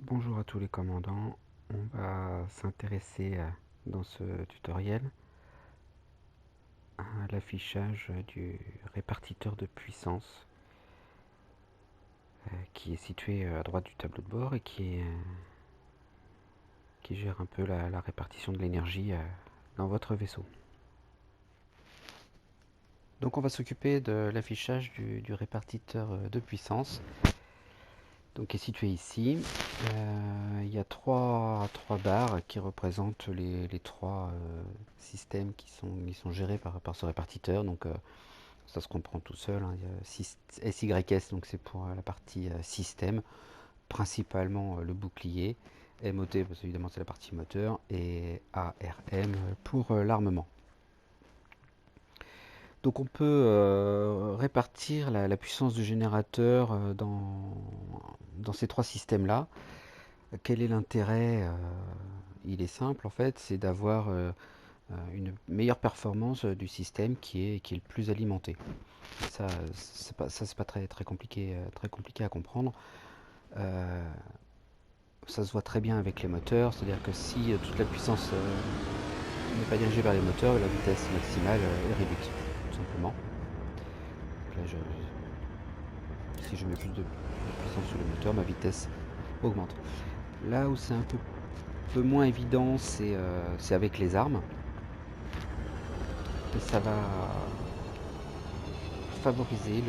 Bonjour à tous les commandants, on va s'intéresser dans ce tutoriel à l'affichage du répartiteur de puissance qui est situé à droite du tableau de bord et qui gère un peu la répartition de l'énergie dans votre vaisseau. Donc on va s'occuper de l'affichage du répartiteur de puissance, donc qui est situé ici. Il y a trois barres qui représentent les trois systèmes qui sont gérés par ce répartiteur. Donc ça se comprend tout seul, hein. Il y a SYS, donc c'est pour la partie système, principalement le bouclier. MOT, parce évidemment c'est la partie moteur, et ARM pour l'armement. Donc on peut répartir la puissance du générateur dans ces trois systèmes-là. Quel est l'intérêt? Il est simple en fait, c'est d'avoir une meilleure performance du système qui est le plus alimenté. Ça, c'est pas très compliqué à comprendre. Ça se voit très bien avec les moteurs, c'est-à-dire que si toute la puissance n'est pas dirigée vers les moteurs, la vitesse maximale est réduite, tout simplement. Donc là, si je mets plus de puissance sur le moteur, ma vitesse augmente. Là où c'est un peu moins évident, c'est avec les armes. Et ça va favoriser,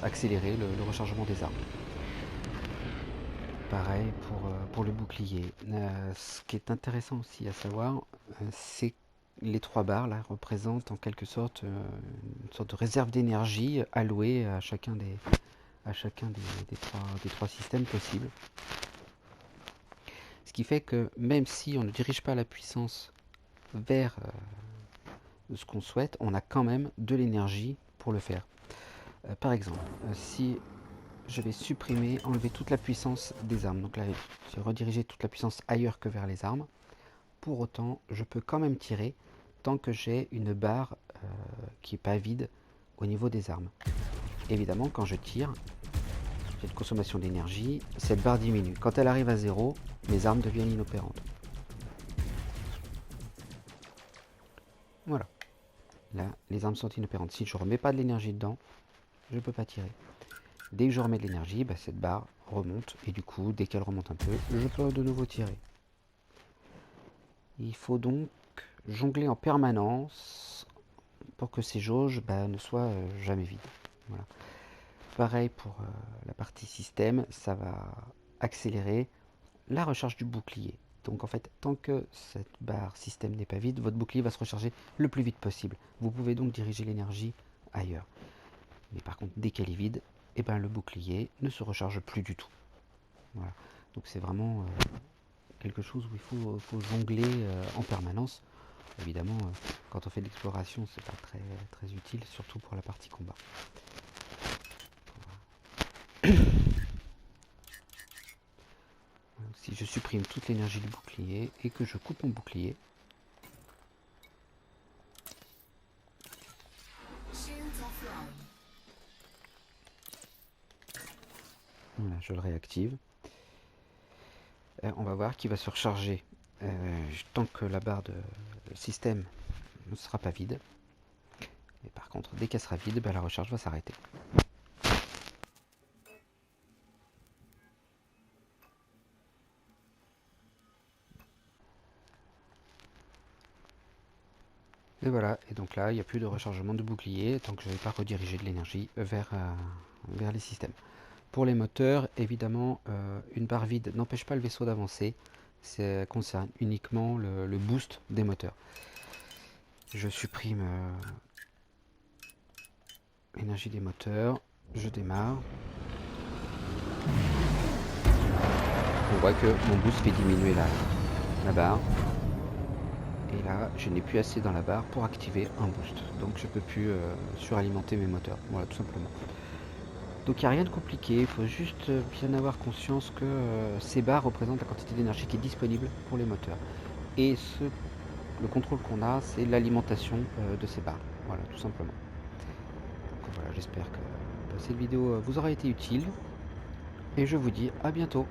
accélérer le rechargement des armes. Pareil pour le bouclier. Ce qui est intéressant aussi à savoir, c'est que les trois barres là représentent en quelque sorte une sorte de réserve d'énergie allouée à chacun des trois systèmes possibles. Ce qui fait que même si on ne dirige pas la puissance vers ce qu'on souhaite, on a quand même de l'énergie pour le faire. Par exemple, si je vais enlever toute la puissance des armes, donc là j'ai redirigé toute la puissance ailleurs que vers les armes, pour autant je peux quand même tirer tant que j'ai une barre qui n'est pas vide au niveau des armes. Évidemment, quand je tire, j'ai une consommation d'énergie, cette barre diminue. Quand elle arrive à 0, mes armes deviennent inopérantes. Voilà. Là, les armes sont inopérantes. Si je ne remets pas de l'énergie dedans, je ne peux pas tirer. Dès que je remets de l'énergie, cette barre remonte. Et du coup, dès qu'elle remonte un peu, je peux de nouveau tirer. Il faut donc jongler en permanence pour que ces jauges ne soient jamais vides. Voilà. Pareil pour la partie système, ça va accélérer la recharge du bouclier. Donc en fait, tant que cette barre système n'est pas vide, votre bouclier va se recharger le plus vite possible. Vous pouvez donc diriger l'énergie ailleurs. Mais par contre, dès qu'elle est vide, le bouclier ne se recharge plus du tout. Voilà. Donc c'est vraiment quelque chose où il faut jongler en permanence. Évidemment, quand on fait de l'exploration, c'est pas très utile, surtout pour la partie combat. Si je supprime toute l'énergie du bouclier et que je coupe mon bouclier, voilà, je le réactive. On va voir qu'il va se recharger tant que la barre de système ne sera pas vide. Et par contre, dès qu'elle sera vide, la recharge va s'arrêter. Et voilà, et donc là, il n'y a plus de rechargement de bouclier tant que je n'ai pas redirigé de l'énergie vers les systèmes. Pour les moteurs, évidemment, une barre vide n'empêche pas le vaisseau d'avancer. Ça concerne uniquement le boost des moteurs. Je supprime l'énergie des moteurs. Je démarre. On voit que mon boost fait diminuer la barre. Et là, je n'ai plus assez dans la barre pour activer un boost. Donc je ne peux plus suralimenter mes moteurs. Voilà, tout simplement. Donc il n'y a rien de compliqué, il faut juste bien avoir conscience que ces barres représentent la quantité d'énergie qui est disponible pour les moteurs. Et le contrôle qu'on a, c'est l'alimentation de ces barres. Voilà, tout simplement. Donc voilà, j'espère que cette vidéo vous aura été utile. Et je vous dis à bientôt.